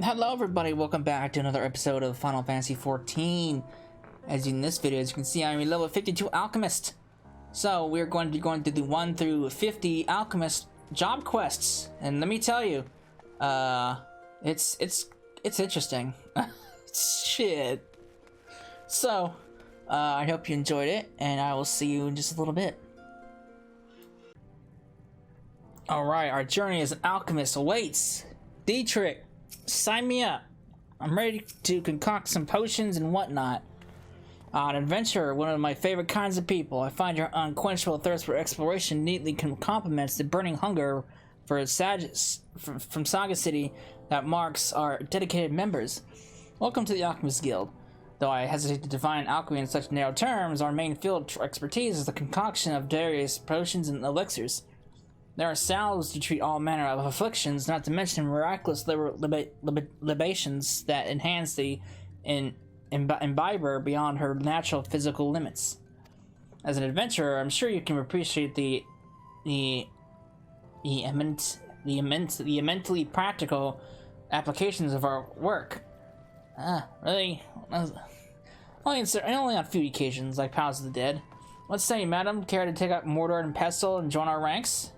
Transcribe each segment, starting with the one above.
Hello everybody, welcome back to another episode of Final Fantasy XIV. In this video, as you can see, I'm a level 52 Alchemist. So we're going to be going through the 1 through 50 Alchemist job quests. And let me tell you, it's interesting. Shit. So, I hope you enjoyed it, and I will see you in just a little bit. Alright, our journey as an alchemist awaits. Dietrich, sign me up. I'm ready to concoct some potions and whatnot. An adventurer, one of my favorite kinds of people. I find your unquenchable thirst for exploration neatly complements the burning hunger for from Saga City that marks our dedicated members. Welcome to the Alchemist Guild. Though I hesitate to define alchemy in such narrow terms, our main field of expertise is the concoction of various potions and elixirs. There are salves to treat all manner of afflictions, not to mention miraculous libations that enhance the imbiber beyond her natural physical limits. As an adventurer, I'm sure you can appreciate the immensely practical applications of our work. Really? Only on a few occasions, like Pals of the Dead. What say, madam? Care to take up mortar and pestle and join our ranks?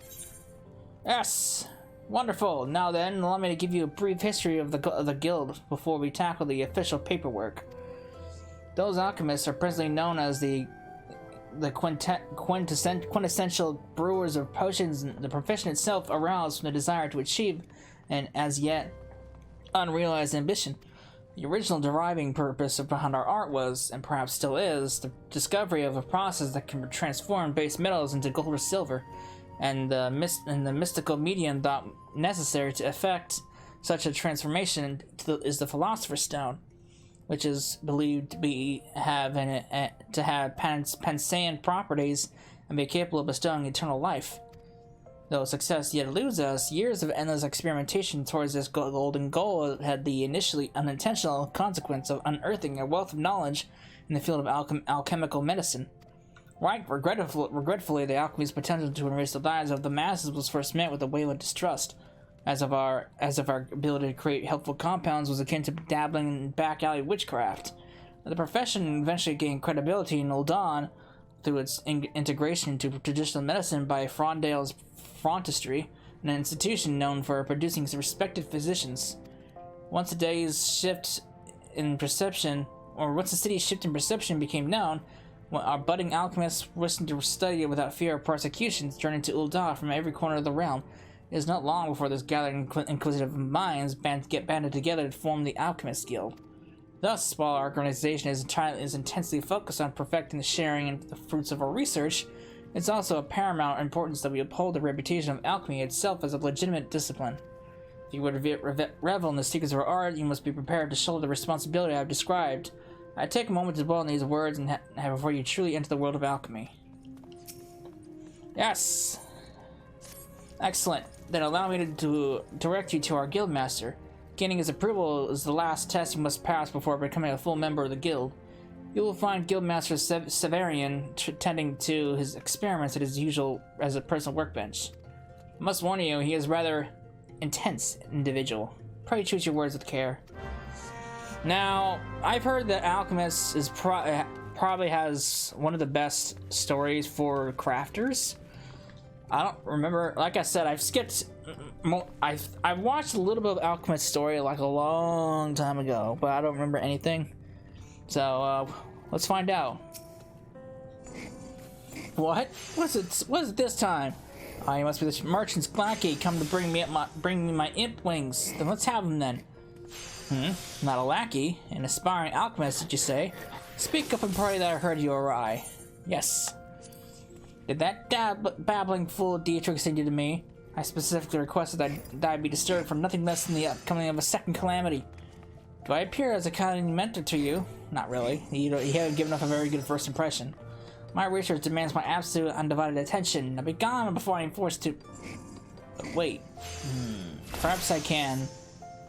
Yes! Wonderful! Now then, allow me to give you a brief history of the guild before we tackle the official paperwork. Those alchemists are presently known as the quintessential brewers of potions, and the profession itself aroused from the desire to achieve an as yet unrealized ambition. The original deriving purpose behind our art was, and perhaps still is, the discovery of a process that can transform base metals into gold or silver, and the mystical medium thought necessary to effect such a transformation is the Philosopher's Stone, which is believed to have Pansean properties and be capable of bestowing eternal life. Though success yet eludes us, years of endless experimentation towards this golden goal had the initially unintentional consequence of unearthing a wealth of knowledge in the field of alchemical medicine. Right, regretfully, the alchemy's potential to enrich the lives of the masses was first met with a wave of distrust, as if our ability to create helpful compounds was akin to dabbling in back-alley witchcraft. The profession eventually gained credibility in Ul'Dan through its integration into traditional medicine by Frondale's Frontistry, an institution known for producing respected physicians. Once the city's shift in perception became known, when our budding alchemists wishing to study without fear of persecution journeyed to Ul'Dan from every corner of the realm. It is not long before this gathering inquisitive minds get banded together to form the Alchemist Guild. Thus, while our organization is intensely focused on perfecting the sharing and the fruits of our research, it's also of paramount importance that we uphold the reputation of alchemy itself as a legitimate discipline. If you were to revel in the secrets of our art, you must be prepared to shoulder the responsibility I have described. I take a moment to dwell on these words and have before you truly enter the world of alchemy. Yes! Excellent. Then allow me to direct you to our guildmaster. Gaining his approval is the last test you must pass before becoming a full member of the guild. You will find Guildmaster Severian tending to his experiments at his usual as a personal workbench. I must warn you, he is a rather intense individual. Pray choose your words with care. Now, I've heard that Alchemist is probably has one of the best stories for crafters. I don't remember. Like I said, I've skipped. I've watched a little bit of Alchemist story like a long time ago, but I don't remember anything. So let's find out. What? What is it this time? You must be the merchant's lackey come to bring me my imp wings. Then let's have them then. Not a lackey, an aspiring alchemist, did you say? Speak up and pray that I heard you awry. Yes. Did that babbling fool Dietrich send you to me? I specifically requested that I be disturbed for nothing less than the upcoming of a second calamity. Do I appear as a kind mentor to you? Not really. You haven't given up a very good first impression. My research demands my absolute undivided attention. Now be gone before I am forced to... Wait. Perhaps I can...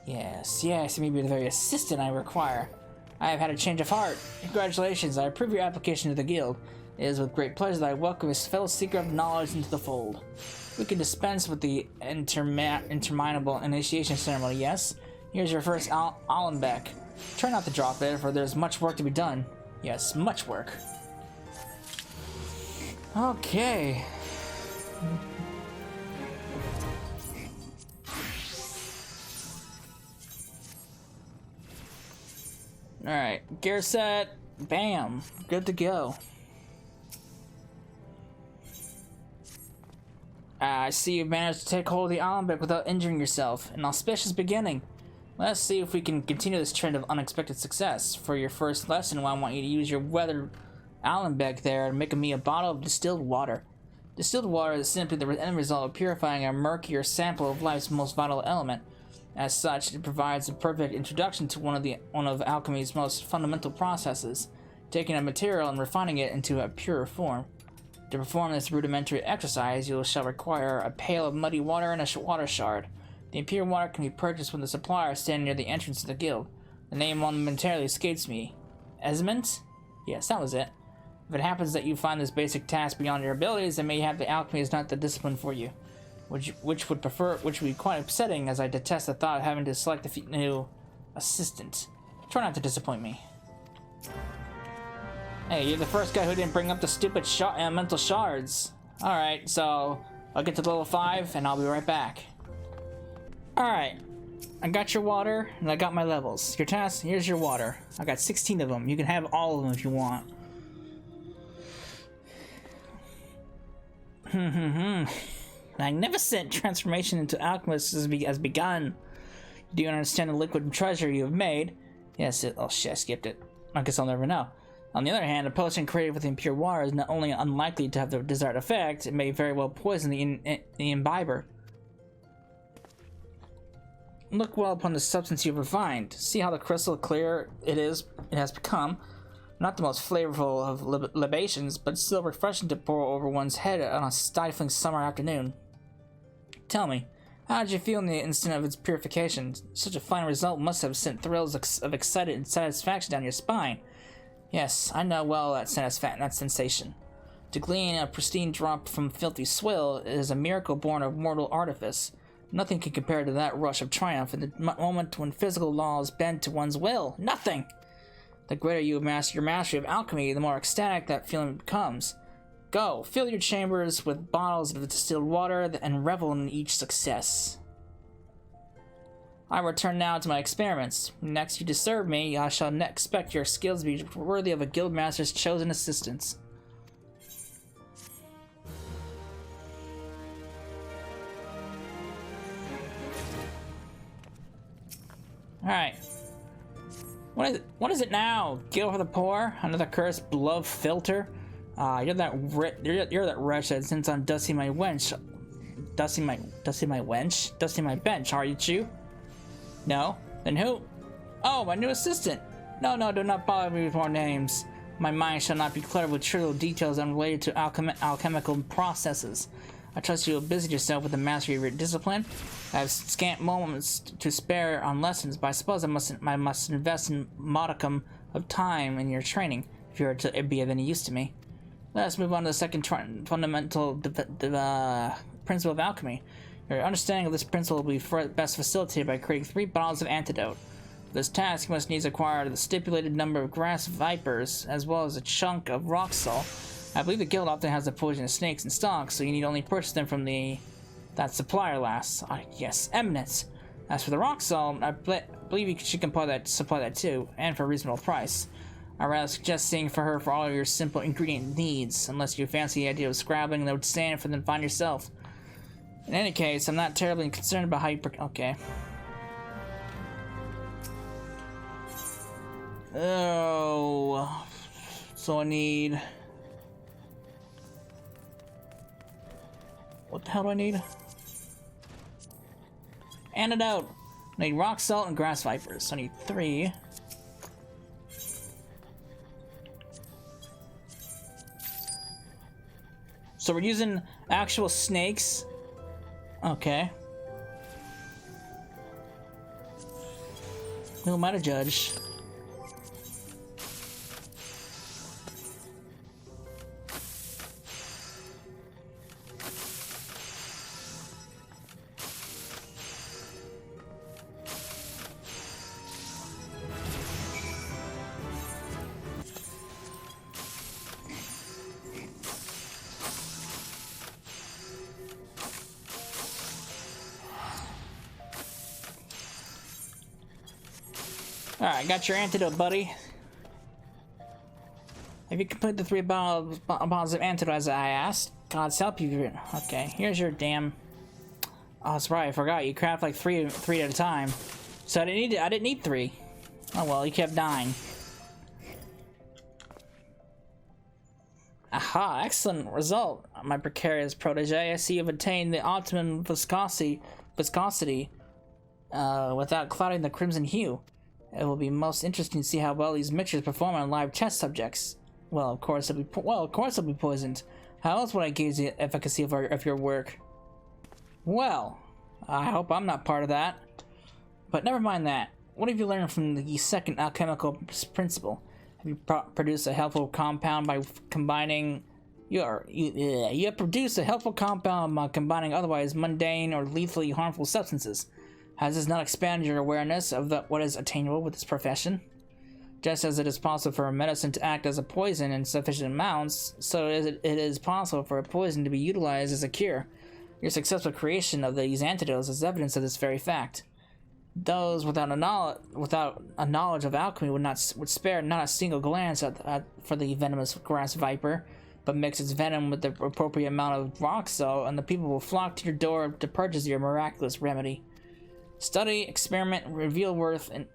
Yes, you may be the very assistant I require. I have had a change of heart. Congratulations, I approve your application to the guild. It is with great pleasure that I welcome his fellow seeker of knowledge into the fold. We can dispense with the interminable initiation ceremony, yes? Here's your first alembic. Try not to drop it, for there's much work to be done. Yes, much work. Okay. Alright, gear set. Bam. Good to go. I see you've managed to take hold of the alembic without injuring yourself. An auspicious beginning. Let's see if we can continue this trend of unexpected success. For your first lesson, I want you to use your weathered alembic there and make me a bottle of distilled water. Distilled water is simply the end result of purifying a murkier sample of life's most vital element. As such, it provides a perfect introduction to one of alchemy's most fundamental processes, taking a material and refining it into a purer form. To perform this rudimentary exercise, you shall require a pail of muddy water and a water shard. The impure water can be purchased from the supplier standing near the entrance to the guild. The name momentarily escapes me. Esmond? Yes, that was it. If it happens that you find this basic task beyond your abilities, then may have the alchemy is not the discipline for you. Which would be quite upsetting, as I detest the thought of having to select a new assistant. Try not to disappoint me. Hey, you're the first guy who didn't bring up the stupid mental shards. Alright, so I'll get to level 5 and I'll be right back. Alright, I got your water and I got my levels. Your task, here's your water. I got 16 of them. You can have all of them if you want. Magnificent transformation into Alchemist has begun. Do you understand the liquid treasure you have made? Yes, oh shit, I skipped it. I guess I'll never know. On the other hand, a potion created with impure water is not only unlikely to have the desired effect, it may very well poison the imbiber. Look well upon the substance you've refined. See how the crystal clear it has become. Not the most flavorful of libations, but still refreshing to pour over one's head on a stifling summer afternoon. Tell me, how did you feel in the instant of its purification? Such a fine result must have sent thrills of excited satisfaction down your spine. Yes, I know well that sensation. To glean a pristine drop from filthy swill is a miracle born of mortal artifice. Nothing can compare to that rush of triumph in the moment when physical laws bend to one's will. Nothing! The greater you master your mastery of alchemy, the more ecstatic that feeling becomes. Go, fill your chambers with bottles of distilled water and revel in each success. I return now to my experiments. Next you disturb me, I shall expect your skills to be worthy of a guildmaster's chosen assistants. Alright. What is it now? Guild for the poor? Another cursed beloved filter? You're that wretch that sits on dusting my bench, are you? No? Then who? Oh, my new assistant! No, do not bother me with more names. My mind shall not be cluttered with trivial details unrelated to alchemical processes. I trust you will busy yourself with the mastery of your discipline. I have scant moments to spare on lessons, but I suppose I must invest in modicum of time in your training, if you are to be of any use to me. Let us move on to the second fundamental principle of alchemy. Your understanding of this principle will be best facilitated by creating 3 bottles of antidote. For this task, you must needs acquire the stipulated number of grass vipers, as well as a chunk of rock salt. I believe the guild often has a poisonous snakes in stock, so you need only purchase them from that supplier last. Yes, Eminence. As for the rock salt, I believe you should supply that too, and for a reasonable price. I rather suggest seeing for her for all of your simple ingredient needs, unless you fancy the idea of scrabbling that would stand for them to find yourself. In any case, I'm not terribly concerned about how you okay. Oh, so I need... What the hell do I need? Antidote! I need rock salt and grass vipers. So I need 3. So we're using actual snakes. Okay. Who am I to judge? Alright, got your antidote, buddy. Have you completed the 3 bottles of antidote as I asked? God's help you. Okay, here's your damn... Oh, that's right, I forgot. You craft like three at a time. So I didn't need 3. Oh well, you kept 9. Aha, excellent result, my precarious protege. I see you've attained the optimum viscosity without clouding the crimson hue. It will be most interesting to see how well these mixtures perform on live test subjects. Well, of course it'll be poisoned. How else would I gauge the efficacy of your work? Well, I hope I'm not part of that. But never mind that. What have you learned from the second alchemical principle? Have you produced a helpful compound by combining... You have produced a helpful compound by combining otherwise mundane or lethally harmful substances. Has this not expanded your awareness of what is attainable with this profession? Just as it is possible for a medicine to act as a poison in sufficient amounts, so it is possible for a poison to be utilized as a cure. Your successful creation of these antidotes is evidence of this very fact. Those without a knowledge of alchemy would spare not a single glance for the venomous grass viper, but mix its venom with the appropriate amount of rock salt, and the people will flock to your door to purchase your miraculous remedy. Study, experiment, reveal worth in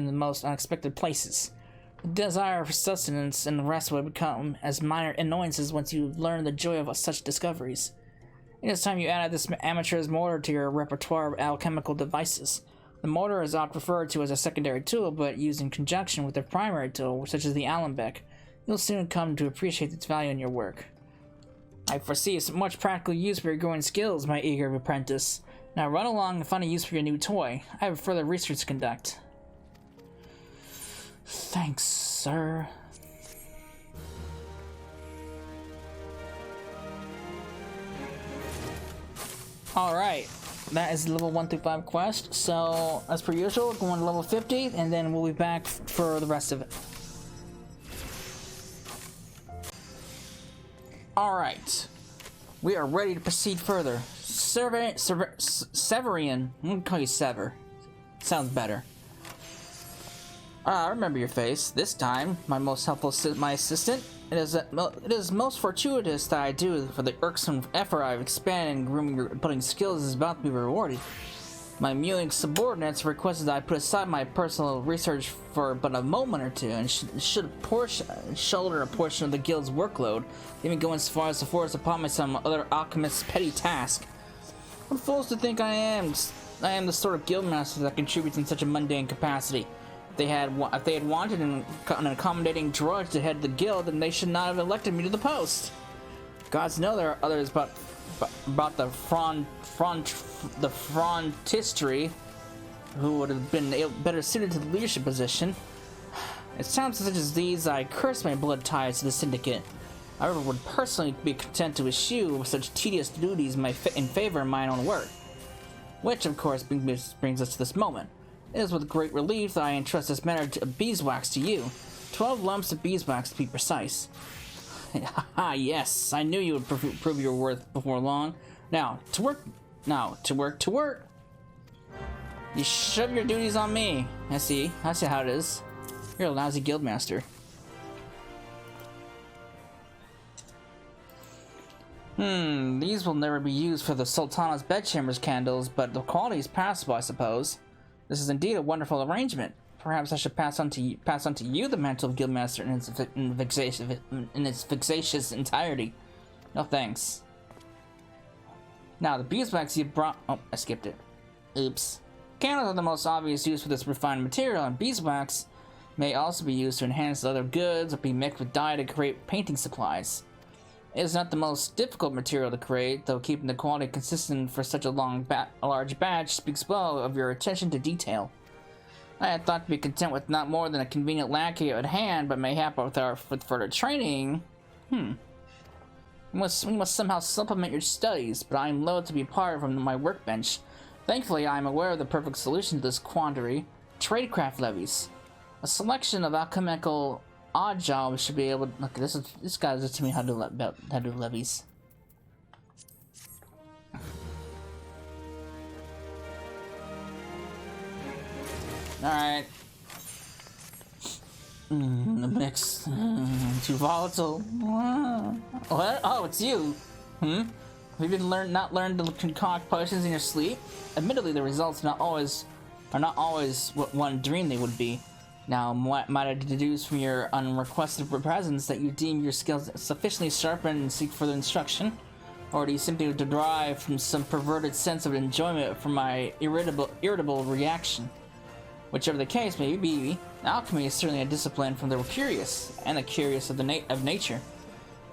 the most unexpected places. The desire for sustenance and the rest will become as minor annoyances once you learn the joy of such discoveries. It is time you added this amateur's mortar to your repertoire of alchemical devices. The mortar is often referred to as a secondary tool, but used in conjunction with a primary tool, such as the alembic. You'll soon come to appreciate its value in your work. I foresee much practical use for your growing skills, my eager apprentice. Now run along and find a use for your new toy. I have further research to conduct. Thanks, sir. Alright, that is the level 1 through 5 quest. So, as per usual, going to level 50, and then we'll be back for the rest of it. Alright, we are ready to proceed further. Severian, I'm gonna call you Sever. Sounds better. I remember your face. This time, my assistant. It is most fortuitous that I do, for the irksome effort I've expanded and grooming your budding skills is about to be rewarded. My mewing subordinates requested that I put aside my personal research for but a moment or two, and should shoulder a portion of the guild's workload, even going as far as to force upon me some other alchemist's petty task. I'm fools to think I am the sort of guildmaster that contributes in such a mundane capacity. If they had wanted an accommodating drudge to head the guild, then they should not have elected me to the post. Gods know there are others about the frontistery who would have been better suited to the leadership position. At times such as these, I curse my blood ties to the syndicate. I would personally be content to eschew such tedious duties in favor of my own work. Which, of course, brings us to this moment. It is with great relief that I entrust this matter of beeswax to you. 12 lumps of beeswax to be precise. Haha, yes, I knew you would prove your worth before long. Now, to work. You shove your duties on me. I see how it is. You're a lousy guildmaster. These will never be used for the Sultana's bedchambers candles, but the quality is passable, I suppose. This is indeed a wonderful arrangement. Perhaps I should pass on to you the mantle of guildmaster in its vexatious entirety. No thanks. Now the beeswax you brought. Oh, I skipped it. Oops. Candles are the most obvious use for this refined material, and beeswax may also be used to enhance other goods or be mixed with dye to create painting supplies. It is not the most difficult material to create, though keeping the quality consistent for such a large batch speaks well of your attention to detail. I had thought to be content with not more than a convenient lackey at hand, but mayhap with further training. We must somehow supplement your studies, but I am loath to be apart from my workbench. Thankfully, I am aware of the perfect solution to this quandary: tradecraft levies. A selection of alchemical odd jobs should be able to look. This guy's just telling me how to do levies. Alright. The mix. Too volatile. What? Oh, it's you. Have you been not learned to concoct potions in your sleep? Admittedly, the results are not always what one dreamed they would be. Now, might I deduce from your unrequested presence that you deem your skills sufficiently sharpened and seek further instruction? Or do you simply derive from some perverted sense of enjoyment from my irritable reaction? Whichever the case may be, alchemy is certainly a discipline for the curious, and the curious of nature.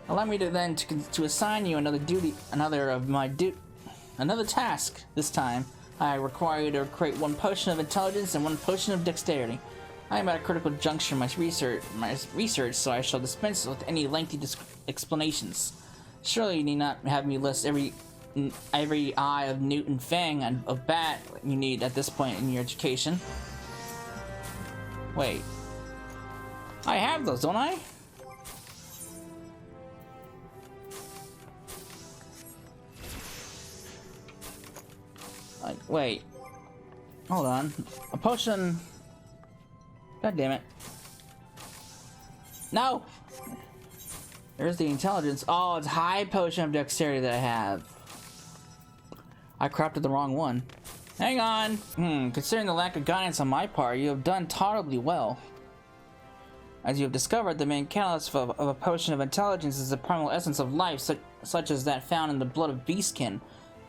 Allow me to assign you another task. This time, I require you to create 1 potion of intelligence and 1 potion of dexterity. I am at a critical juncture in my research, so I shall dispense with any lengthy explanations. Surely you need not have me list every eye of newt and fang of bat you need at this point in your education. Wait. I have those, don't I? Wait. Hold on. A potion... God damn it. No! There's the intelligence. Oh, it's high potion of dexterity that I have. I crafted the wrong one. Hang on. Considering the lack of guidance on my part, you have done tolerably well. As you have discovered, the main catalyst of a potion of intelligence is the primal essence of life, such as that found in the blood of beastkin,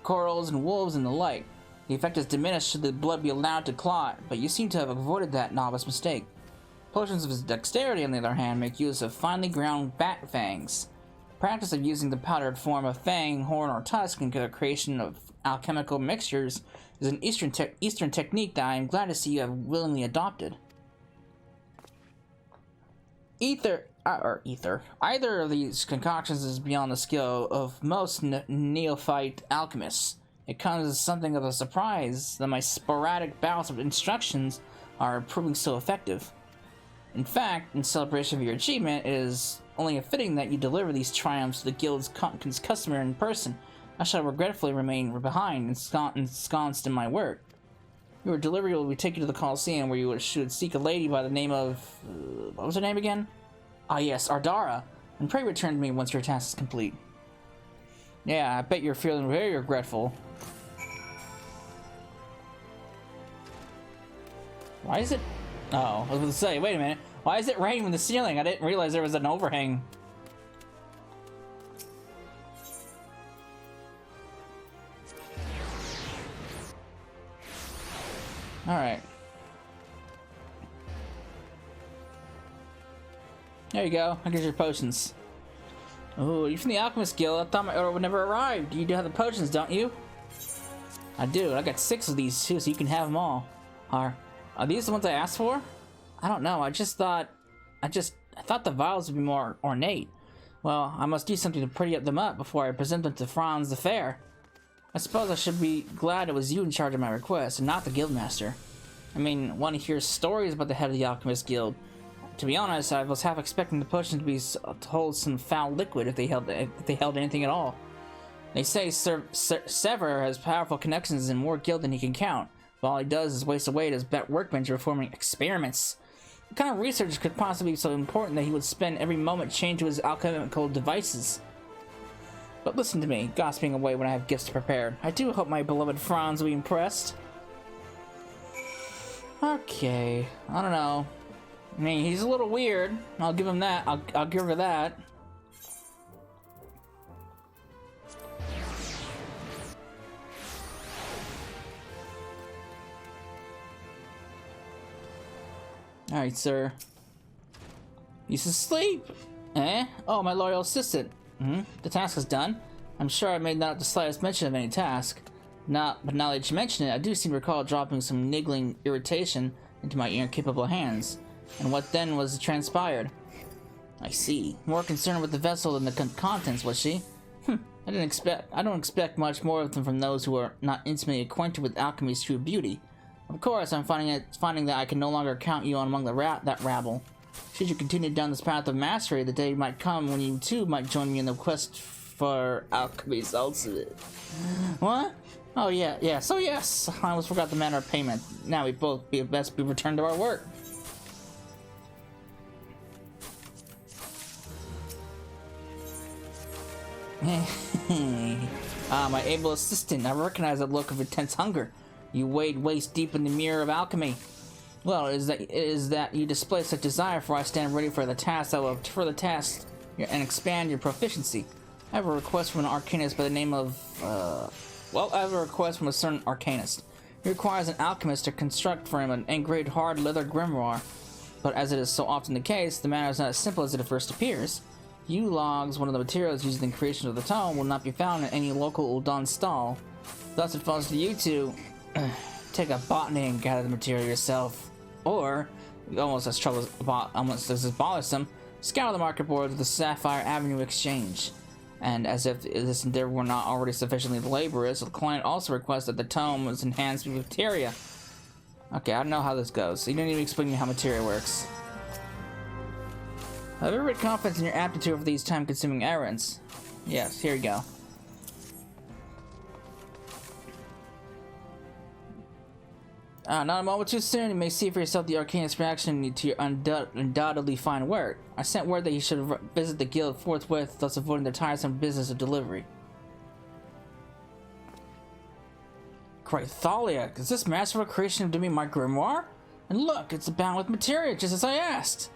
corals, and wolves, and the like. The effect is diminished should the blood be allowed to clot, but you seem to have avoided that novice mistake. Potions of dexterity, on the other hand, make use of finely ground bat fangs. Practice of using the powdered form of fang, horn, or tusk in the creation of alchemical mixtures is an Eastern technique that I am glad to see you have willingly adopted. Either of these concoctions is beyond the skill of most neophyte alchemists. It comes as something of a surprise that my sporadic bouts of instructions are proving so effective. In fact, in celebration of your achievement, it is only fitting that you deliver these triumphs to the guild's customer in person. I shall regretfully remain behind, ensconced in my work. Your delivery will take you to the Colosseum, where you should seek a lady by the name of... what was her name again? Ah yes, Ardara. And pray return to me once your task is complete. Yeah, I bet you're feeling very regretful. Why is it... Oh, I was going to say, wait a minute. Why is it raining from the ceiling? I didn't realize there was an overhang. Alright. There you go. I'll get your potions. Oh, you're from the Alchemist Guild. I thought my order would never arrive. You do have the potions, don't you? I do. I got 6 of these too, so you can have them all. Are these the ones I asked for? I don't know. I thought the vials would be more ornate. Well, I must do something to pretty them up before I present them to Franz the Fair. I suppose I should be glad it was you in charge of my request, and not the guildmaster. I mean, one hears stories about the head of the Alchemist Guild. To be honest, I was half expecting the potion to hold some foul liquid if they held anything at all. They say Sever has powerful connections in more guild than he can count. But all he does is waste away at his workbench performing experiments. What kind of research could possibly be so important that he would spend every moment chained to his alchemical devices? But listen to me, gossiping away when I have gifts prepared. I do hope my beloved Franz will be impressed. Okay, I don't know. I mean, he's a little weird. I'll give him that. I'll give her that. Alright, sir. He's asleep! Eh? Oh, my loyal assistant. The task is done. I'm sure I made not the slightest mention of any task. But now that you mention it, I do seem to recall dropping some niggling irritation into my incapable hands. And what then was transpired? I see. More concerned with the vessel than the contents, was she? I don't expect much more of them from those who are not intimately acquainted with alchemy's true beauty. Of course, I'm finding that I can no longer count you among that rabble. Should you continue down this path of mastery, the day might come when you too might join me in the quest for alchemy's ultimate. What? Oh yeah, yeah. So yes, I almost forgot the manner of payment. Now we both best be returned to our work. Ah, my able assistant. I recognize that look of intense hunger. You wade waist deep in the mirror of alchemy. Well, it is that you display such desire, for I stand ready for the task that will further test and expand your proficiency. I have a request from an arcanist by the name of, well, I have a request from a certain arcanist. He requires an alchemist to construct for him an engraved hard leather grimoire. But as it is so often the case, the matter is not as simple as it at first appears. Yew logs, one of the materials used in the creation of the tome, will not be found in any local Uldan stall. Thus it falls to you to take a botany and gather the material yourself. Or, almost as bothersome, scour the market boards of the Sapphire Avenue Exchange. And as if this endeavor were not already sufficiently laborious, the client also requests that the tome was enhanced with materia. Okay, I don't know how this goes. You didn't even explain to me how materia works. I have every confidence in your aptitude for these time-consuming errands. Yes, here you go. Not a moment too soon. You may see for yourself the arcanist's reaction to your undoubtedly fine work. I sent word that you should visit the guild forthwith, thus avoiding the tiresome business of delivery. Great Thaliak, is this masterful creation of me my grimoire? And look, it's abound with materia, just as I asked.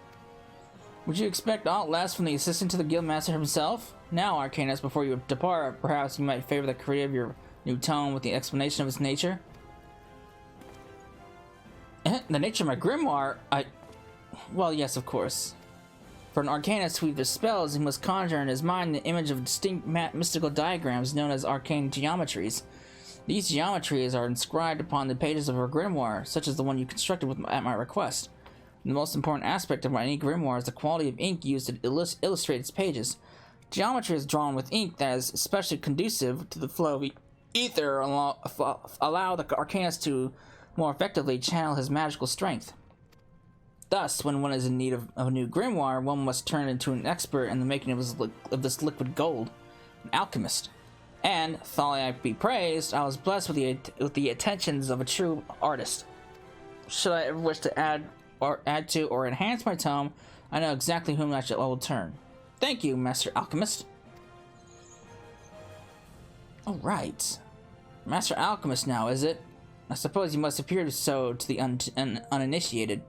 Would you expect aught less from the assistant to the guildmaster himself? Now, Arcanist, before you depart, perhaps you might favor the creator of your new tome with the explanation of its nature? The nature of my grimoire? Well, yes, of course. For an arcanist to weave his spells, he must conjure in his mind the image of distinct mystical diagrams known as arcane geometries. These geometries are inscribed upon the pages of a grimoire, such as the one you constructed at my request. The most important aspect of any grimoire is the quality of ink used to illustrate its pages. Geometry is drawn with ink that is especially conducive to the flow of ether, allow the arcanist to more effectively channel his magical strength. Thus, when one is in need of a new grimoire, one must turn into an expert in the making of this liquid gold, an alchemist. And, Thaliak be praised, I was blessed with the attentions of a true artist. Should I ever wish to add to or enhance my tome, I know exactly whom I will turn. Thank you, Master Alchemist. Oh, right. Master Alchemist now, is it? I suppose you must appear so to the uninitiated.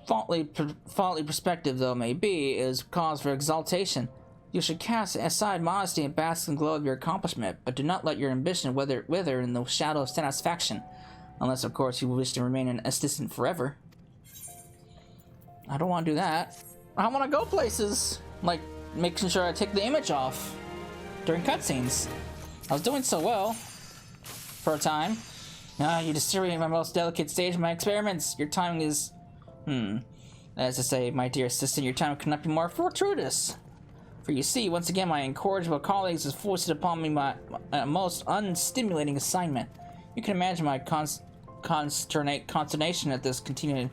Faulty perspective though may be, is cause for exaltation. You should cast aside modesty and bask in the glow of your accomplishment, but do not let your ambition wither in the shadow of satisfaction. Unless, of course, you wish to remain an assistant forever. I don't want to do that. I want to go places. Like, making sure I take the image off during cutscenes. I was doing so well. For a time. You disturbing my most delicate stage of my experiments. Your timing is... As to say, my dear assistant, your timing cannot be more fortuitous. For you see, once again, my incorrigible colleagues has foisted upon me my most unstimulating assignment. You can imagine my consternation at this continued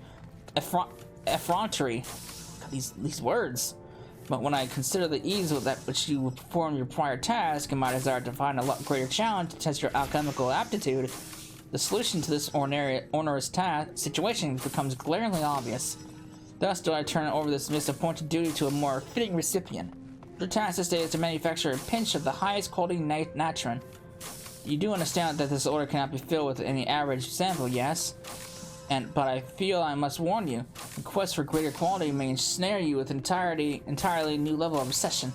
effrontery. These words. But when I consider the ease with that which you would perform your prior task and my desire to find a lot greater challenge to test your alchemical aptitude, the solution to this onerous situation becomes glaringly obvious. Thus do I turn over this misappointed duty to a more fitting recipient. Your task this day is to manufacture a pinch of the highest quality natron. You do understand that this order cannot be filled with any average sample, yes? But I feel I must warn you, the quest for greater quality may ensnare you with entirely new level of obsession.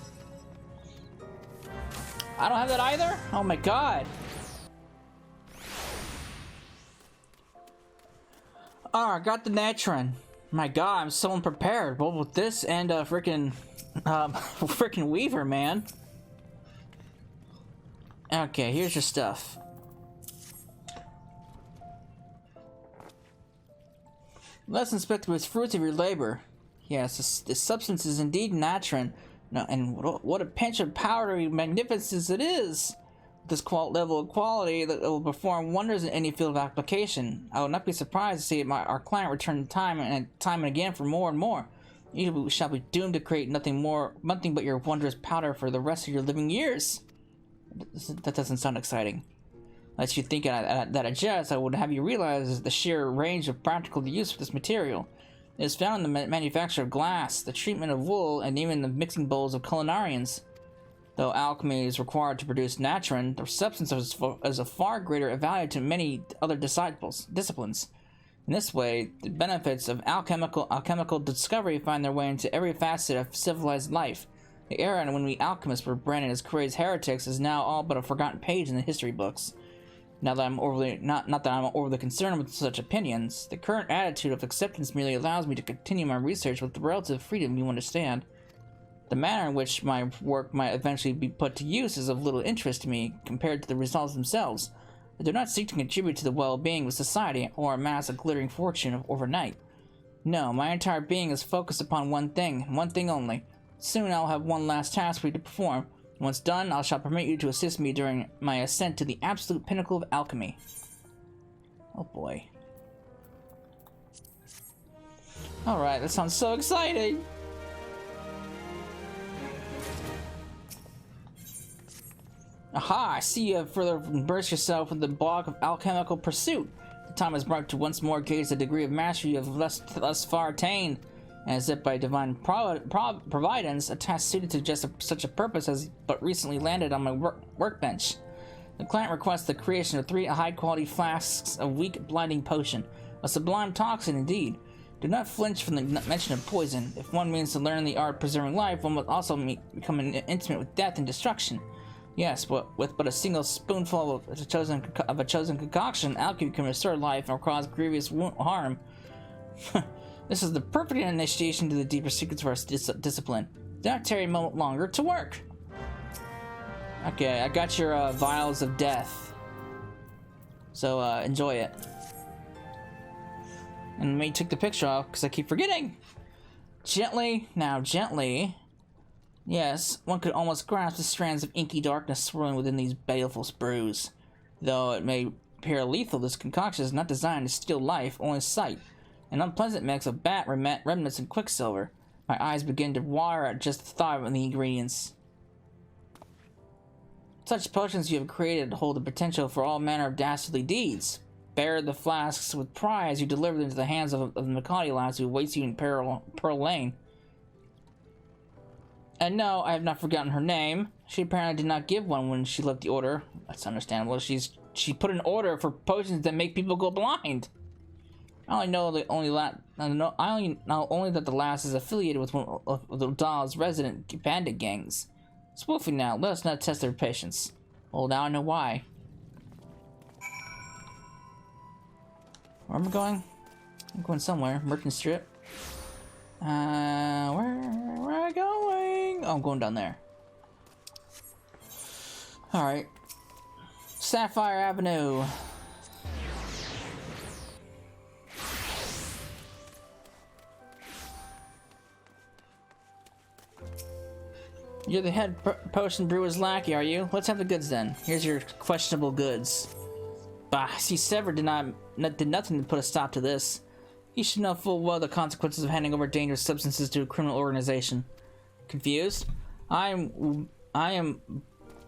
I don't have that either? Oh my god. Oh, I got the natron. My god, I'm so unprepared, both with this and freaking Weaver, man. Okay, here's your stuff. Let's inspect the fruits of your labor. Yes, this substance is indeed natron. No, and what a pinch of powdery magnificence it is! This level of quality that will perform wonders in any field of application. I would not be surprised to see our client return time and again for more and more. You shall be doomed to create nothing but your wondrous powder for the rest of your living years. That doesn't sound exciting. Unless you think that I jest, I would have you realize the sheer range of practical use of this material. It is found in the manufacture of glass, the treatment of wool, and even the mixing bowls of culinarians. Though alchemy is required to produce natron, the substance is of far greater value to many other disciplines. In this way, the benefits of alchemical discovery find their way into every facet of civilized life. The era when we alchemists were branded as crazed heretics is now all but a forgotten page in the history books. Now that I'm not that I'm overly concerned with such opinions, the current attitude of acceptance merely allows me to continue my research with the relative freedom you understand. The manner in which my work might eventually be put to use is of little interest to me compared to the results themselves. I do not seek to contribute to the well-being of society or amass a glittering fortune overnight. No, my entire being is focused upon one thing, and one thing only. Soon I'll have one last task for you to perform. Once done, I shall permit you to assist me during my ascent to the absolute pinnacle of alchemy. Oh boy. Alright, that sounds so exciting! Aha, I see you have further immersed yourself in the bog of alchemical pursuit. The time is ripe to once more gauge the degree of mastery you have thus far attained. As if by divine providence, a task suited to just such a purpose has but recently landed on my workbench. The client requests the creation of 3 high-quality flasks of weak, blinding potion. A sublime toxin, indeed. Do not flinch from the mention of poison. If one means to learn the art of preserving life, one must also become intimate with death and destruction. Yes, but with but a single spoonful of a chosen concoction, alchemy can restore life or cause grievous harm. This is the perfect initiation to the deeper secrets of our discipline. Do not tarry a moment longer to work. Okay, I got your vials of death. So enjoy it. And let me take the picture off because I keep forgetting. Gently, now gently. Yes, one could almost grasp the strands of inky darkness swirling within these baleful sprues. Though it may appear lethal, this concoction is not designed to steal life, only sight. An unpleasant mix of bat remnants and quicksilver. My eyes begin to water at just the thought of the ingredients. Such potions you have created hold the potential for all manner of dastardly deeds. Bear the flasks with pride as you deliver them into the hands of the Makati lass who awaits you in Pearl Lane. And no, I have not forgotten her name. She apparently did not give one when she left the order. That's understandable. She put an order for potions that make people go blind. I only know that the lass is affiliated with one of the Dahl's resident bandit gangs. Spoofing now, let us not test their patience. Well, now I know why. Where am I going? I'm going somewhere. Merchant Strip. Where am I going? Oh, I'm going down there. Alright. Sapphire Avenue. You're the head potion brewer's lackey, are you? Let's have the goods then. Here's your questionable goods. Bah, see, Sever did nothing to put a stop to this. He should know full well the consequences of handing over dangerous substances to a criminal organization. Confused? I am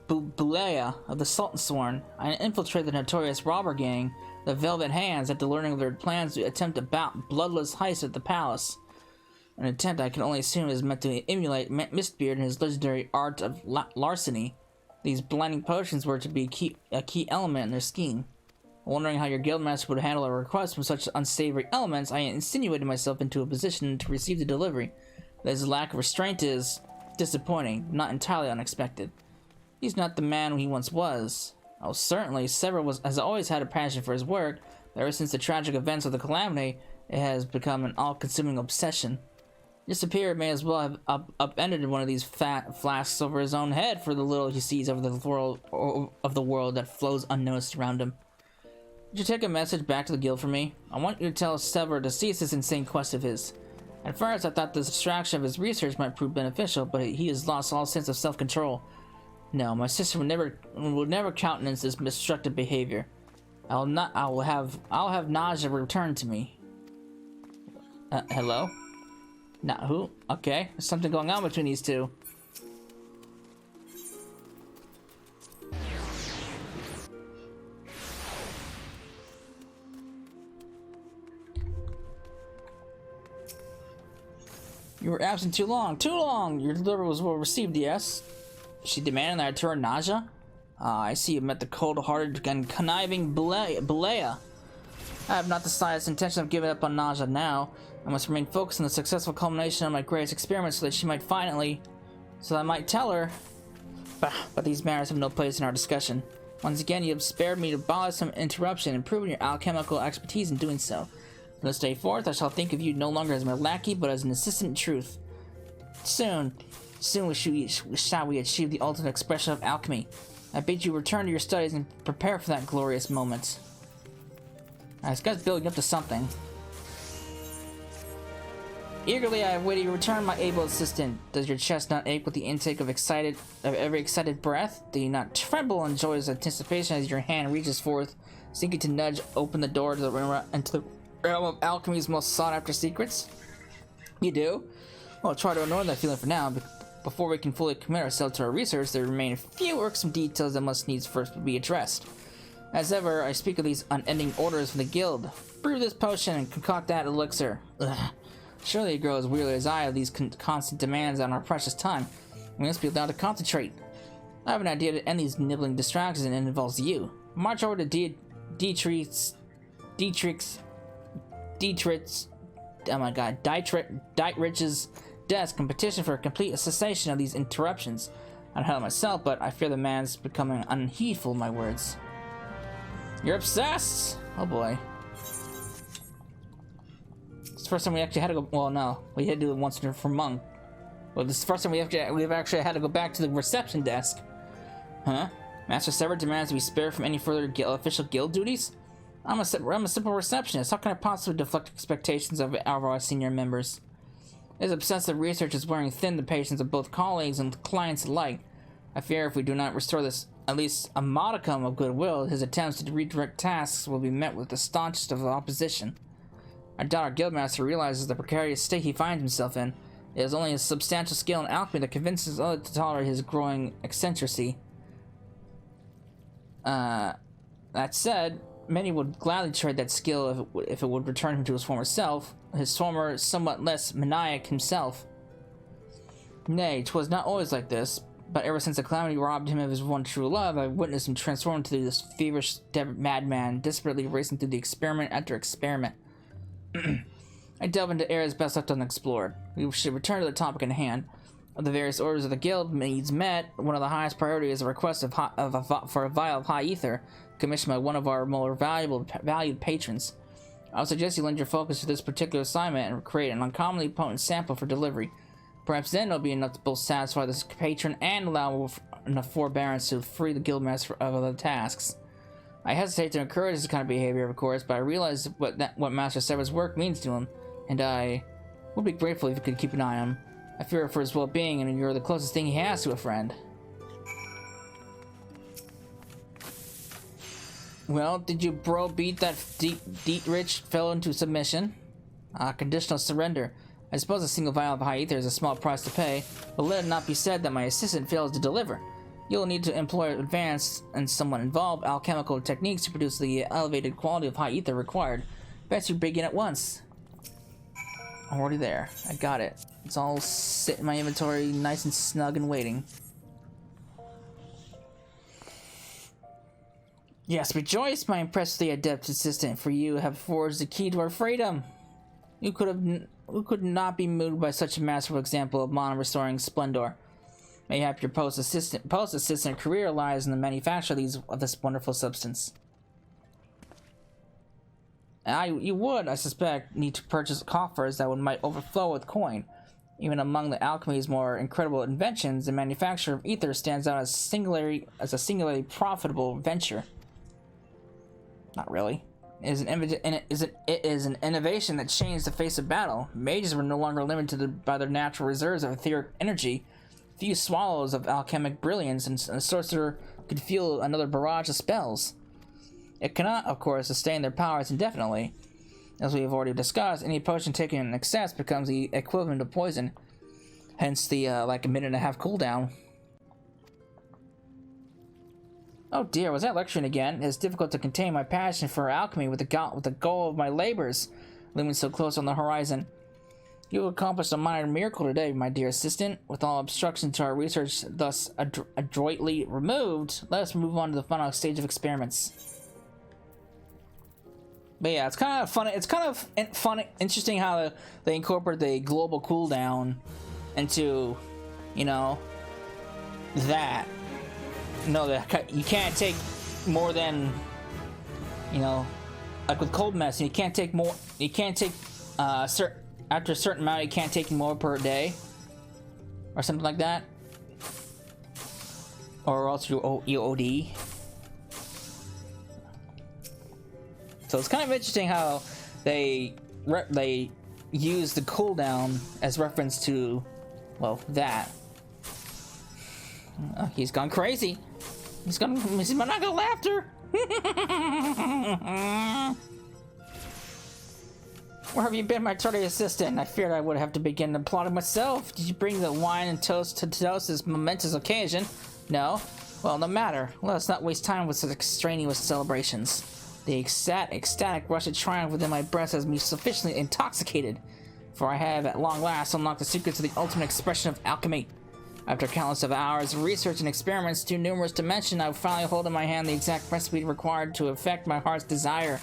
Bulea of the Sultan Sworn. I infiltrated the notorious robber gang, the Velvet Hands, after learning of their plans to attempt a bloodless heist at the palace. An attempt I can only assume is meant to emulate Mistbeard and his legendary art of larceny. These blinding potions were to be a key element in their scheme. Wondering how your guildmaster would handle a request from such unsavory elements, I insinuated myself into a position to receive the delivery. His lack of restraint is disappointing, not entirely unexpected. He's not the man he once was. Oh, certainly, Sever has always had a passion for his work, but ever since the tragic events of the Calamity, it has become an all-consuming obsession. Disappear may as well have upended one of these fat flasks over his own head for the little he sees over the world that flows unnoticed around him. Would you take a message back to the guild for me? I want you to tell Sever to cease this insane quest of his. At first, I thought the distraction of his research might prove beneficial, but he has lost all sense of self-control. No, my sister would never countenance this destructive behavior. I'll have Naja return to me. Hello? Not who? Okay, there's something going on between these two. You were absent too long. Too long! Your delivery was well received, yes? She demanded that I return Naja? Ah, I see you met the cold-hearted and conniving Belea. I have not the slightest intention of giving up on Naja now. I must remain focused on the successful culmination of my greatest experiment so that she might finally... So I might tell her... But these matters have no place in our discussion. Once again, you have spared me to abolish some interruption and proven your alchemical expertise in doing so. From this day forth, I shall think of you no longer as my lackey, but as an assistant in truth. Soon shall we achieve the ultimate expression of alchemy. I bid you return to your studies and prepare for that glorious moment. Alright, this guy's building up to something. Eagerly I have waited your return, my able assistant. Does your chest not ache with the intake of every excited breath? Do you not tremble in joyous anticipation as your hand reaches forth, seeking to nudge open the door to the realm of alchemy's most sought-after secrets? You do? Well, try to ignore that feeling for now. Before we can fully commit ourselves to our research, there remain a few irksome details that must needs first be addressed. As ever, I speak of these unending orders from the guild. Brew this potion and concoct that elixir. Ugh. Surely you grow as weary as I of these constant demands on our precious time. We must be allowed to concentrate. I have an idea to end these nibbling distractions, and it involves you. March over to Dietrich's, oh my god, Dietrich's desk and petition for a complete cessation of these interruptions. I don't know myself, but I fear the man's becoming unheedful of my words. You're obsessed! Oh boy. It's the first time we actually had to go. Well, no, we had to do it once for Monk. Well, this is the first time we've actually had to go back to the reception desk. Huh? Master Sever demands to be spared from any further official guild duties? I'm a simple receptionist. How can I possibly deflect expectations of our senior members? His obsessive research is wearing thin the patience of both colleagues and clients alike. I fear if we do not restore this at least a modicum of goodwill, his attempts to redirect tasks will be met with the staunchest of opposition. I doubt our guildmaster realizes the precarious state he finds himself in. It is only his substantial skill in alchemy that convinces others to tolerate his growing eccentricity. That said, many would gladly trade that skill if it would return him to his former self, his former, somewhat less maniac himself. Nay, 'twas not always like this, but ever since the calamity robbed him of his one true love, I witnessed him transform into this feverish madman, desperately racing through the experiment after experiment. I delve into areas best left unexplored. We should return to the topic in hand. Of the various orders of the guild needs met, one of the highest priorities is a request for a vial of high ether, commissioned by one of our more valued patrons. I would suggest you lend your focus to this particular assignment and create an uncommonly potent sample for delivery. Perhaps then it'll be enough to both satisfy this patron and allow enough forbearance to free the guildmaster of other tasks. I hesitate to encourage this kind of behavior, of course, but I realize what Master Sever's work means to him, and I would be grateful if you could keep an eye on him. I fear for his well-being, and you're the closest thing he has to a friend. Well, did you bro beat that Dietrich fellow into submission? Conditional surrender. I suppose a single vial of high ether is a small price to pay, but let it not be said that my assistant fails to deliver. You'll need to employ advanced and somewhat involved alchemical techniques to produce the elevated quality of high ether required. Best you begin at once. Already there. I got it. It's all sit in my inventory, nice and snug and waiting. Yes, rejoice, my impressively adept assistant, for you have forged the key to our freedom. Who could not be moved by such a masterful example of mana-restoring splendor? Mayhap your post-assistant career lies in the manufacture of this wonderful substance. You would, I suspect, need to purchase coffers that might overflow with coin. Even among the alchemy's more incredible inventions, the manufacture of ether stands out as a singularly profitable venture. Not really. It is an innovation that changed the face of battle. Mages were no longer limited by their natural reserves of etheric energy. Few swallows of alchemic brilliance, and a sorcerer could feel another barrage of spells. It cannot, of course, sustain their powers indefinitely. As we have already discussed, any potion taken in excess becomes the equivalent of poison. Hence the, like a minute and a half cooldown. Oh dear, was that lecturing again? It is difficult to contain my passion for alchemy with the goal of my labors looming so close on the horizon. You accomplished a minor miracle today, my dear assistant. With all obstructions to our research thus adroitly removed, let us move on to the final stage of experiments. But yeah, it's kind of funny. It's kind of funny, interesting how they incorporate the global cooldown into, you know, that. No, that you can't take more than, you know, like with cold medicine, you can't take more. You can't take after a certain amount, you can't take more per day, or something like that, or else you OD. So it's kind of interesting how they use the cooldown as reference to, well, that. He's gone crazy. He's not gonna laughter. Where have you been, my tardy assistant? I feared I would have to begin the plotting myself. Did you bring the wine and toast to this momentous occasion? No? Well, no matter. Let us not waste time with such extraneous celebrations. The ecstatic rush of triumph within my breast has me sufficiently intoxicated, for I have at long last unlocked the secrets of the ultimate expression of alchemy. After countless of hours of research and experiments too numerous to mention, I finally hold in my hand the exact recipe required to effect my heart's desire.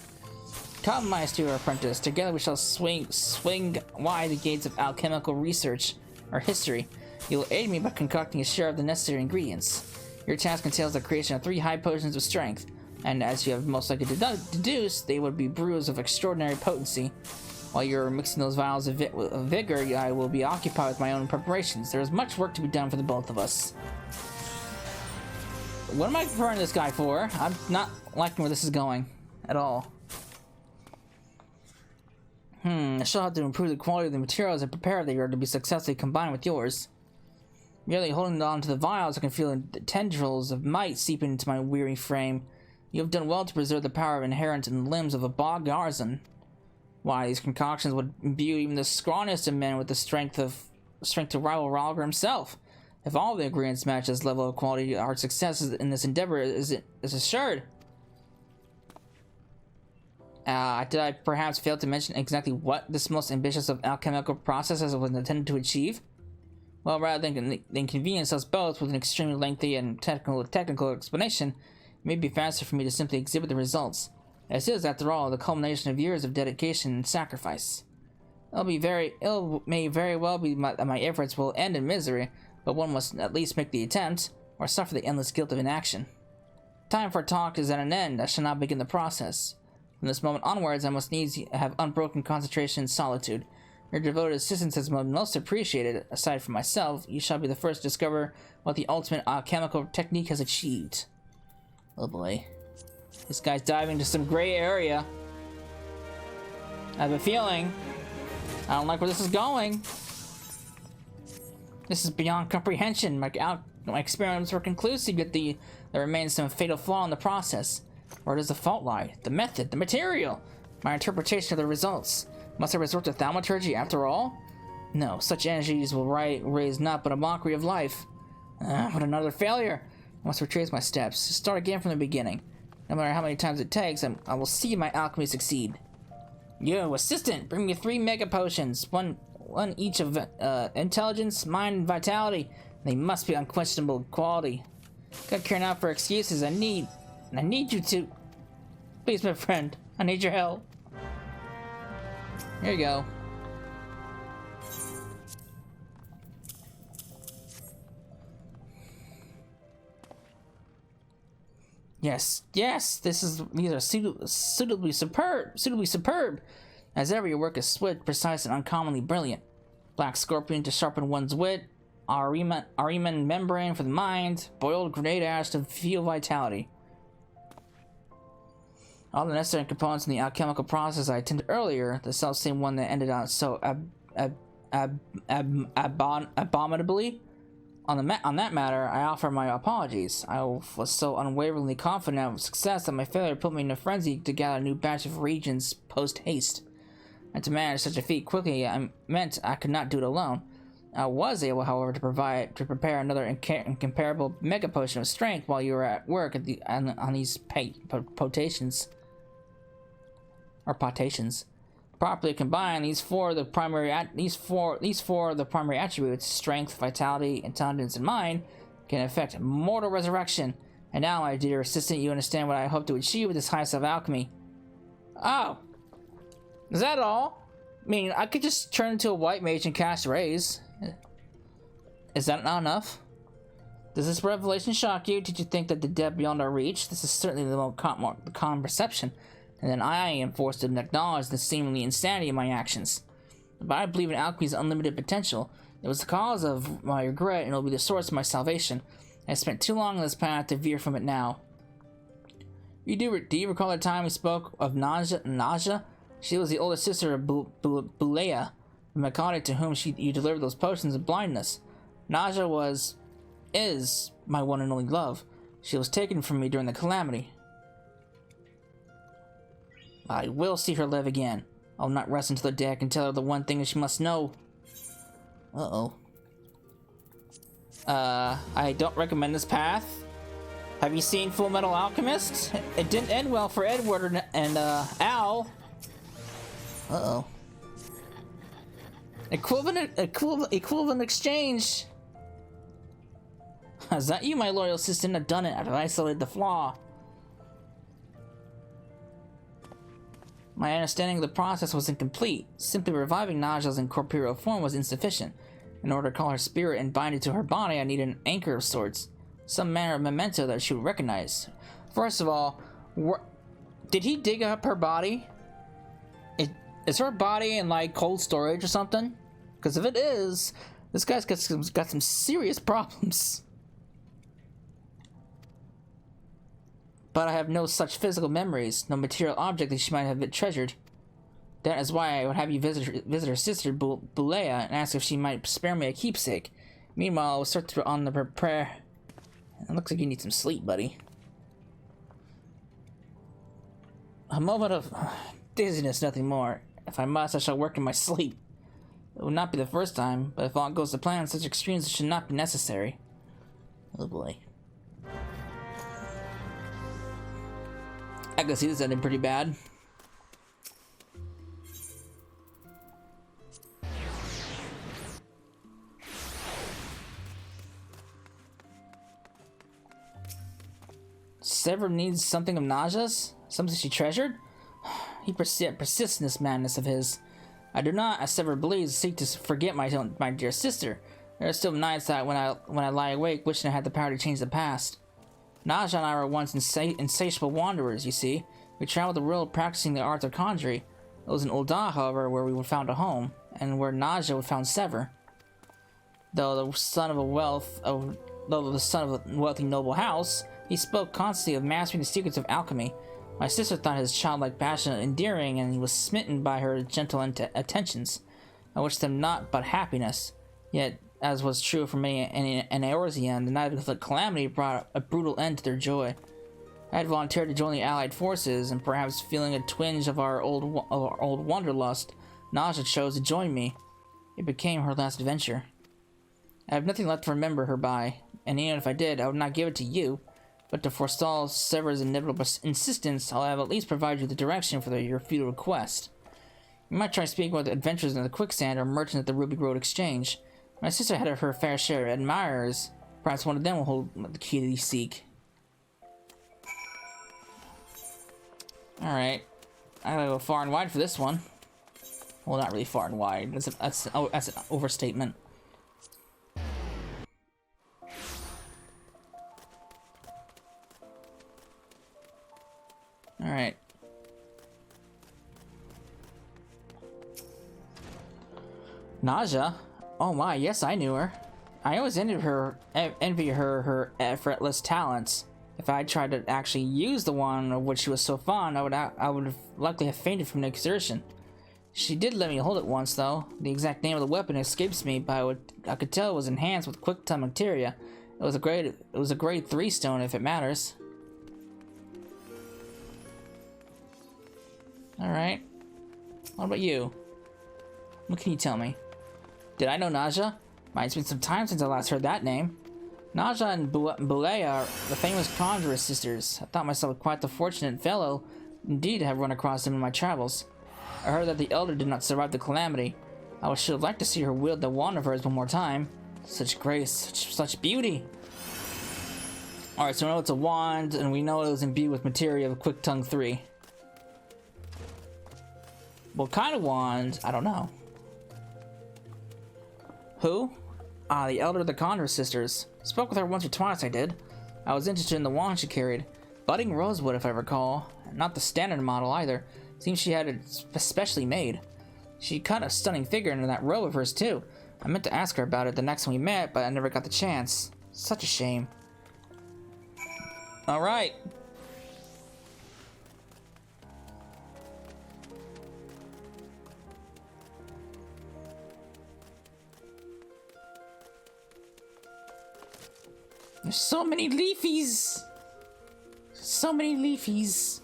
Come, my astute apprentice, together we shall swing wide the gates of alchemical research, or history. You will aid me by concocting a share of the necessary ingredients. Your task entails the creation of 3 high potions of strength, and as you have most likely deduced, they would be brews of extraordinary potency. While you're mixing those vials of vigor, I will be occupied with my own preparations. There is much work to be done for the both of us. What am I preparing this guy for? I'm not liking where this is going at all. I shall have to improve the quality of the materials I prepare that are to be successfully combined with yours. Merely holding on to the vials, I can feel the tendrils of might seeping into my weary frame. You have done well to preserve the power inherent in the limbs of a bog artisan. Why, these concoctions would imbue even the scrawniest of men with the strength to rival Ralgar himself. If all the ingredients match this level of quality, our success in this endeavor is assured. Did I perhaps fail to mention exactly what this most ambitious of alchemical processes was intended to achieve? Well, rather than inconvenience us both with an extremely lengthy and technical explanation, it may be faster for me to simply exhibit the results. This is, after all, the culmination of years of dedication and sacrifice. It may very well be that my efforts will end in misery, but one must at least make the attempt, or suffer the endless guilt of inaction. Time for talk is at an end. I shall now begin the process. From this moment onwards, I must needs have unbroken concentration and solitude. Your devoted assistance has been most appreciated. Aside from myself, you shall be the first to discover what the ultimate alchemical technique has achieved. Oh boy. This guy's diving into some gray area. I have a feeling. I don't like where this is going. This is beyond comprehension. My experiments were conclusive, yet there remains some fatal flaw in the process. Where does the fault lie? The method, the material, my interpretation of the results. Must I resort to thaumaturgy after all? No, such energies will raise not but a mockery of life. What another failure. I must retrace my steps, start again from the beginning. No matter how many times it takes, I will see my alchemy succeed. You, assistant, bring me 3 mega potions, one each of intelligence, mind, and vitality. They must be unquestionable quality. Got care now for excuses. I need you to. Please, my friend, I need your help. Here you go. Yes, these are suitably superb. As ever, your work is swift, precise, and uncommonly brilliant. Black scorpion to sharpen one's wit, Ariman membrane for the mind, boiled grenade ash to fuel vitality. All the necessary components in the alchemical process I attended earlier, the self-same one that ended out so abominably. On that matter, I offer my apologies. I was so unwaveringly confident of success that my failure put me in a frenzy to gather a new batch of reagents post-haste. And to manage such a feat quickly, I meant I could not do it alone. I was able, however, to prepare another incomparable mega potion of strength while you were at work on these potations. Or potations. Properly combined, these four are the primary attributes: strength, vitality, intelligence, and mind can affect mortal resurrection. And now, my dear assistant, you understand what I hope to achieve with this high self alchemy. Oh, is that all? I mean, I could just turn into a white mage and cast rays. Is that not enough? Does this revelation shock you? Did you think that the depth beyond our reach? This is certainly the common perception. And then I am forced to acknowledge the seemingly insanity of my actions. But I believe in alchemy's unlimited potential. It was the cause of my regret, and it will be the source of my salvation. I spent too long on this path to veer from it now. Do you recall the time we spoke of Naja? She was the older sister of Bulea, the mechanic to whom you delivered those potions of blindness. Naja is my one and only love. She was taken from me during the calamity. I will see her live again. I'll not rest until the day I can tell her the one thing she must know. Uh-oh. I don't recommend this path. Have you seen Full Metal Alchemist? It didn't end well for Edward and Al. Uh-oh. Equivalent exchange. Is that you, my loyal assistant, have done it? I've isolated the flaw. My understanding of the process was incomplete. Simply reviving Naja's incorporeal form was insufficient. In order to call her spirit and bind it to her body, I needed an anchor of sorts. Some manner of memento that she would recognize. First of all, did he dig up her body? Is her body in, like, cold storage or something? Because if it is, this guy's got some serious problems. But I have no such physical memories, no material object that she might have treasured. That is why I would have you visit her sister, Bulea, and ask if she might spare me a keepsake. Meanwhile, I will start on the prayer. It looks like you need some sleep, buddy. A moment of dizziness, nothing more. If I must, I shall work in my sleep. It will not be the first time, but if all goes to plan, such extremes should not be necessary. Oh boy. I can see this ending pretty bad. Sever needs something of Naja's? Something she treasured? He persists in this madness of his. I do not, as Sever believes, seek to forget my dear sister. There are still nights that when I lie awake, wishing I had the power to change the past. Naja and I were once insatiable wanderers, you see. We traveled the world practicing the arts of conjuring. It was in Ul'dah, however, where we found a home, and where Naja found Sever. Though the son of a wealthy noble house, he spoke constantly of mastering the secrets of alchemy. My sister thought his childlike passion endearing, and he was smitten by her gentle attentions. I wished them naught but happiness. Yet, as was true for me and Eorzean, the night of the calamity brought a brutal end to their joy. I had volunteered to join the Allied forces, and perhaps feeling a twinge of our old wanderlust, Naja chose to join me. It became her last adventure. I have nothing left to remember her by, and even if I did, I would not give it to you. But to forestall Sever's inevitable insistence, I'll have at least provide you the direction for your futile request. You might try speaking with adventurers in the quicksand or merchants at the Ruby Road Exchange. My sister had her fair share of admirers. Perhaps one of them will hold the key that you seek. Alright. I gotta go far and wide for this one. Well, not really far and wide. That's an overstatement. Alright. Naja? Oh my, yes, I knew her. I always envy her effortless talents. If I had tried to actually use the one of which she was so fond, I would have likely have fainted from the exertion. She did let me hold it once, though. The exact name of the weapon escapes me, but I could tell it was enhanced with quick-time materia. It was a grade 3 stone, if it matters. Alright. What about you? What can you tell me? Did I know Naja? It's been some time since I last heard that name. Naja and Bulea are the famous conjurer's sisters. I thought myself quite the fortunate fellow indeed to have run across them in my travels. I heard that the Elder did not survive the calamity. I should have liked to see her wield the wand of hers one more time. Such grace, such beauty. Alright, so we know it's a wand, and we know it was imbued with materia of Quick Tongue 3. What kind of wand? I don't know. Who? Ah, the Elder of the Condor Sisters. Spoke with her once or twice, I did. I was interested in the wand she carried. Budding rosewood, if I recall. Not the standard model, either. Seems she had it specially made. She cut a stunning figure into that robe of hers, too. I meant to ask her about it the next time we met, but I never got the chance. Such a shame. Alright. There's so many leafies! So many leafies.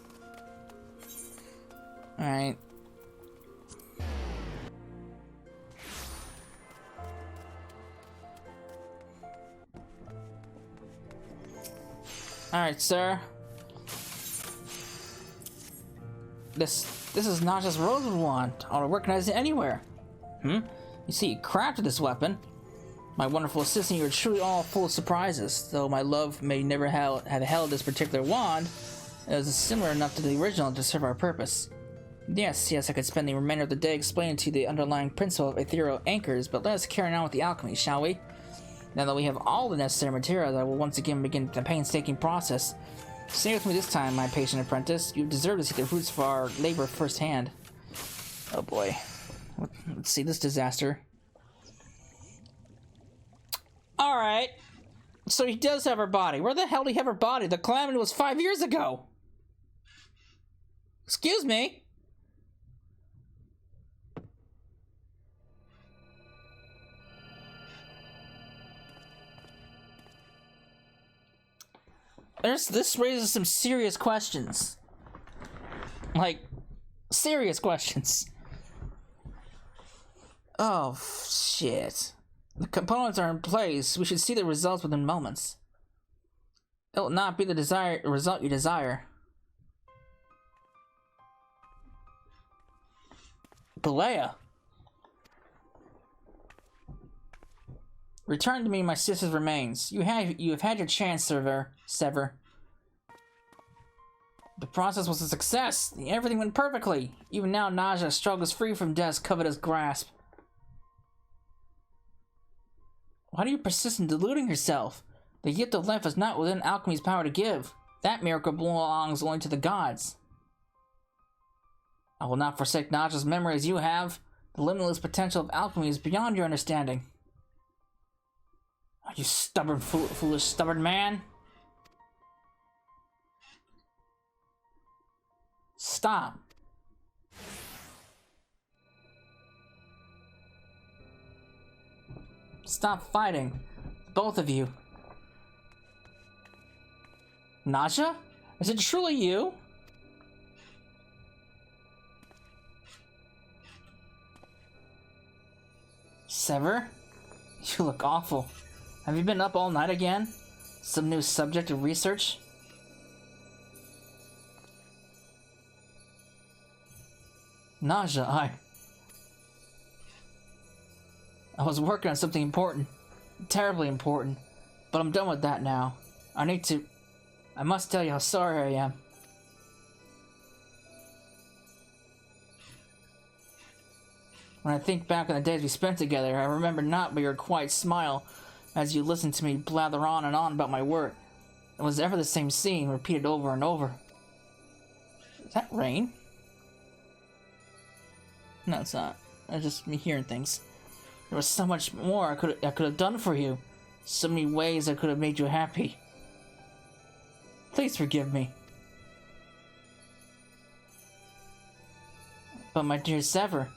Alright. Alright, sir. This is not just rosewood wand. I don't recognize it anywhere. You see, you crafted this weapon. My wonderful assistant, you're truly all full of surprises. Though my love may never have held this particular wand, it was similar enough to the original to serve our purpose. Yes, I could spend the remainder of the day explaining to you the underlying principle of ethereal anchors, but let us carry on with the alchemy, shall we? Now that we have all the necessary materials, I will once again begin the painstaking process. Stay with me this time, my patient apprentice. You deserve to see the fruits of our labor firsthand. Oh boy. Let's see this disaster. Alright. So he does have her body. Where the hell did he have her body? The calamity was 5 years ago. Excuse me? This raises some serious questions. Like, serious questions. Oh, shit. The components are in place. We should see the results within moments. It will not be the result you desire. Belea. Return to me my sister's remains. You have had your chance, Sever. The process was a success. Everything went perfectly. Even now, Naja struggles free from death's covetous grasp. Why do you persist in deluding yourself? The gift of life is not within alchemy's power to give. That miracle belongs only to the gods. I will not forsake Naja's memory as you have. The limitless potential of alchemy is beyond your understanding. Oh, you stubborn, foolish, stubborn man. Stop. Stop fighting. Both of you. Naja? Is it truly you? Sever? You look awful. Have you been up all night again? Some new subject of research? Naja, I was working on something important. Terribly important. But I'm done with that now. I must tell you how sorry I am. When I think back on the days we spent together, I remember not but your quiet smile as you listened to me blather on and on about my work. It was ever the same scene, repeated over and over. Is that rain? No, it's not. It's just me hearing things. There was so much more I could have done for you. So many ways I could have made you happy. Please forgive me. But my dear Sever,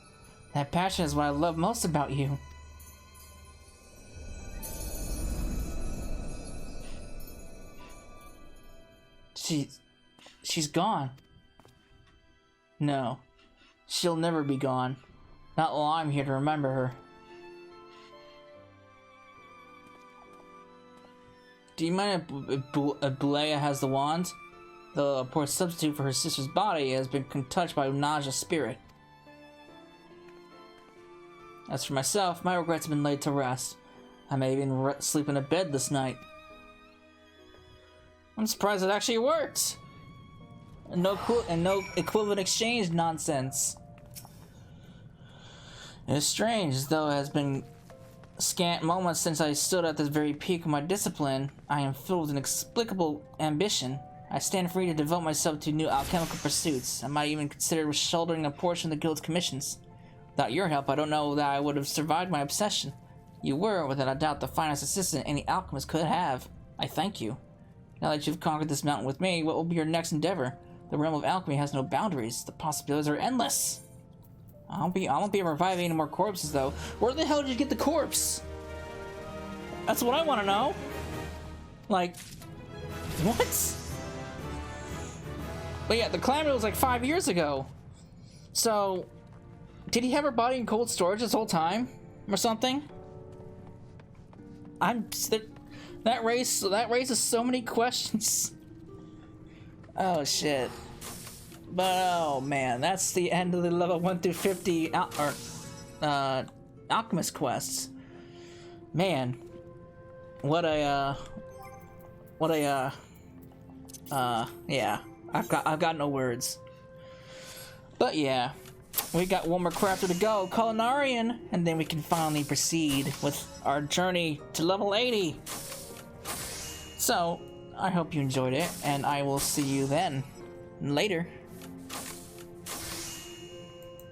that passion is what I love most about you. She's gone. No, she'll never be gone. Not while I'm here to remember her. Do you mind if Belea has the wand? The poor substitute for her sister's body has been touched by Naja's spirit. As for myself, my regrets have been laid to rest. I may even sleep in a bed this night. I'm surprised it actually worked! And no equivalent exchange nonsense. It is strange, as though it has been scant moments since I stood at the very peak of my discipline. I am filled with inexplicable ambition. I stand free to devote myself to new alchemical pursuits. I might even consider shouldering a portion of the guild's commissions. Without your help, I don't know that I would have survived my obsession. You were, without a doubt, the finest assistant any alchemist could have. I thank you. Now that you've conquered this mountain with me, what will be your next endeavor? The realm of alchemy has no boundaries. The possibilities are endless. I won't be reviving any more corpses, though. Where the hell did you get the corpse? That's what I want to know. Like, what? But yeah, the calamity was like 5 years ago. So, did he have her body in cold storage this whole time, or something? That raises so many questions. Oh shit. But oh man, that's the end of the level 1 through 50 Alchemist quests. Man, yeah, I've got no words. But yeah, we got one more crafter to go, Culinarian, and then we can finally proceed with our journey to level 80. So, I hope you enjoyed it, and I will see you then. Later.